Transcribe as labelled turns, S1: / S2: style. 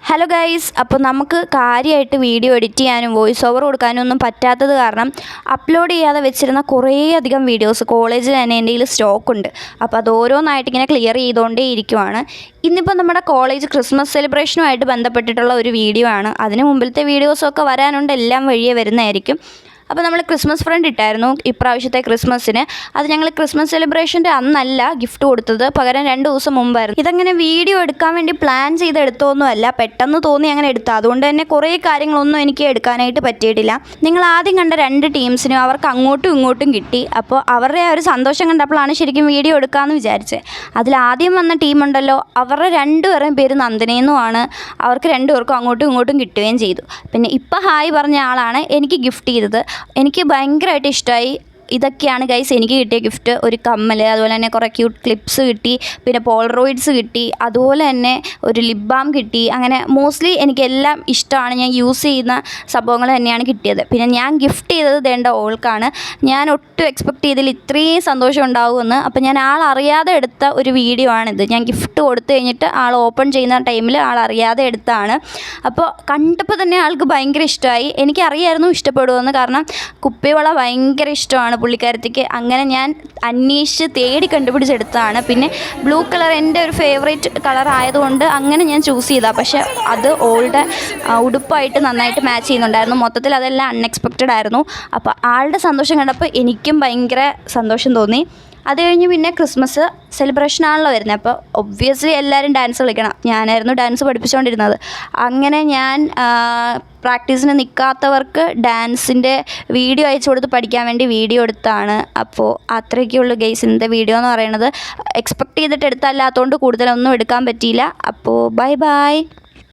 S1: Hello guys, അപ്പോൾ നമുക്ക് കാര്യമായിട്ട് വീഡിയോ എഡിറ്റ് ചെയ്യാനും വോയിസ് ഓവർ കൊടുക്കാനും ഒന്നും പറ്റാത്തത് കാരണം അപ്ലോഡ് ചെയ്യാതെ വെച്ചിരുന്ന കുറേയധികം വീഡിയോസ് കോളേജിൽ തന്നെ എൻ്റെ കയ്യിൽ സ്റ്റോക്കുണ്ട്. അപ്പോൾ അത് ഓരോന്നായിട്ട് ഇങ്ങനെ ക്ലിയർ ചെയ്തുകൊണ്ടേ ഇരിക്കുവാണ്. ഇന്നിപ്പോൾ നമ്മുടെ കോളേജ് ക്രിസ്മസ് സെലിബ്രേഷനുമായിട്ട് ബന്ധപ്പെട്ടിട്ടുള്ള ഒരു വീഡിയോ ആണ്. അതിന് മുമ്പിലത്തെ വീഡിയോസൊക്കെ വരാനുണ്ട്, എല്ലാം വഴിയേ വരുന്നതായിരിക്കും. അപ്പോൾ നമ്മൾ ക്രിസ്മസ് ഫ്രണ്ട് ഇട്ടായിരുന്നു ഇപ്രാവശ്യത്തെ ക്രിസ്മസിന്. അത് ഞങ്ങൾ ക്രിസ്മസ് സെലിബ്രേഷൻ്റെ അന്നല്ല ഗിഫ്റ്റ് കൊടുത്തത്, പകരം 2 ദിവസം മുമ്പായിരുന്നു. ഇതങ്ങനെ വീഡിയോ എടുക്കാൻ വേണ്ടി പ്ലാൻ ചെയ്ത് എടുത്തൊന്നുമല്ല, പെട്ടെന്ന് തോന്നി അങ്ങനെ എടുത്താൽ. അതുകൊണ്ട് തന്നെ കുറേ കാര്യങ്ങളൊന്നും എനിക്ക് എടുക്കാനായിട്ട് പറ്റിയിട്ടില്ല. നിങ്ങൾ ആദ്യം കണ്ട 2 ടീംസിനും അവർക്ക് അങ്ങോട്ടും ഇങ്ങോട്ടും കിട്ടി. അപ്പോൾ അവരുടെ ആ ഒരു സന്തോഷം കണ്ടപ്പോഴാണ് ശരിക്കും വീഡിയോ എടുക്കാമെന്ന് വിചാരിച്ചത്. അതിലാദ്യം വന്ന ടീമുണ്ടല്ലോ, അവരുടെ 2 പേരുടെയും പേര് നന്ദനയെന്നുമാണ്. അവർക്ക് 2 പേർക്കും അങ്ങോട്ടും ഇങ്ങോട്ടും കിട്ടുകയും ചെയ്തു. പിന്നെ ഇപ്പോൾ ഹായ് പറഞ്ഞ ആളാണ് എനിക്ക് ഗിഫ്റ്റ് ചെയ്തത്. എനിക്ക് ഭയങ്കരമായിട്ട് ഇഷ്ടമായി. ഇതൊക്കെയാണ് ഗൈസ് എനിക്ക് കിട്ടിയ ഗിഫ്റ്റ്. ഒരു കമ്മൽ, അതുപോലെ തന്നെ കുറേ ക്യൂട്ട് ക്ലിപ്സ് കിട്ടി, പിന്നെ പോളറോയിഡ്സ് കിട്ടി, അതുപോലെ തന്നെ ഒരു ലിപ് ബാം കിട്ടി. അങ്ങനെ മോസ്റ്റ്ലി എനിക്കെല്ലാം ഇഷ്ടമാണ്. ഞാൻ യൂസ് ചെയ്യുന്ന സംഭവങ്ങൾ തന്നെയാണ് കിട്ടിയത്. പിന്നെ ഞാൻ ഗിഫ്റ്റ് ചെയ്തത് ദേണ്ട ഓൾക്കാണ്. ഞാൻ ഒട്ടും എക്സ്പെക്റ്റ് ചെയ്തില്ല ഇത്രയും സന്തോഷം ഉണ്ടാവുമെന്ന്. അപ്പോൾ ഞാൻ ആളറിയാതെ എടുത്ത ഒരു വീഡിയോ ആണിത്. ഞാൻ ഗിഫ്റ്റ് കൊടുത്തു കഴിഞ്ഞിട്ട് ആൾ ഓപ്പൺ ചെയ്യുന്ന ടൈമിൽ ആളറിയാതെ എടുത്താണ്. അപ്പോൾ കണ്ടപ്പോൾ തന്നെ ആൾക്ക് ഭയങ്കര ഇഷ്ടമായി. എനിക്കറിയായിരുന്നു ഇഷ്ടപ്പെടുമെന്ന്, കാരണം കുപ്പിവള ഭയങ്കര ഇഷ്ടമാണ് പുള്ളിക്കാരത്തിക്ക്. അങ്ങനെ ഞാൻ അന്വേഷിച്ച് തേടി കണ്ടുപിടിച്ചെടുത്തതാണ്. പിന്നെ ബ്ലൂ കളർ എൻ്റെ ഒരു ഫേവറേറ്റ് കളർ ആയതുകൊണ്ട് അങ്ങനെ ഞാൻ ചൂസ് ചെയ്തതാണ്. പക്ഷേ അത് ഓളുടെ ഉടുപ്പായിട്ട് നന്നായിട്ട് മാച്ച് ചെയ്യുന്നുണ്ടായിരുന്നു. മൊത്തത്തിൽ അതെല്ലാം അൺഎക്സ്പെക്റ്റഡ് ആയിരുന്നു. അപ്പോൾ ആളുടെ സന്തോഷം കണ്ടപ്പോൾ എനിക്കും ഭയങ്കര സന്തോഷം തോന്നി. അത് കഴിഞ്ഞ് പിന്നെ ക്രിസ്മസ് സെലിബ്രേഷനാണല്ലോ വരുന്നത്. അപ്പോൾ ഒബ്വിയസ്ലി എല്ലാവരും ഡാൻസ് കളിക്കണം. ഞാനായിരുന്നു ഡാൻസ് പഠിപ്പിച്ചുകൊണ്ടിരുന്നത്. അങ്ങനെ ഞാൻ പ്രാക്ടീസിന് നിൽക്കാത്തവർക്ക് ഡാൻസിൻ്റെ വീഡിയോ അയച്ചു കൊടുത്ത് പഠിക്കാൻ വേണ്ടി വീഡിയോ എടുത്താണ്. അപ്പോൾ അത്രയൊക്കെയുള്ളൂ ഗൈസ് ഇന്നത്തെ വീഡിയോ എന്ന് പറയുന്നത്. എക്സ്പെക്റ്റ് ചെയ്തിട്ട് എടുത്തല്ലാത്തതുകൊണ്ട് കൂടുതലൊന്നും എടുക്കാൻ പറ്റിയില്ല. അപ്പോൾ ബൈ ബൈ.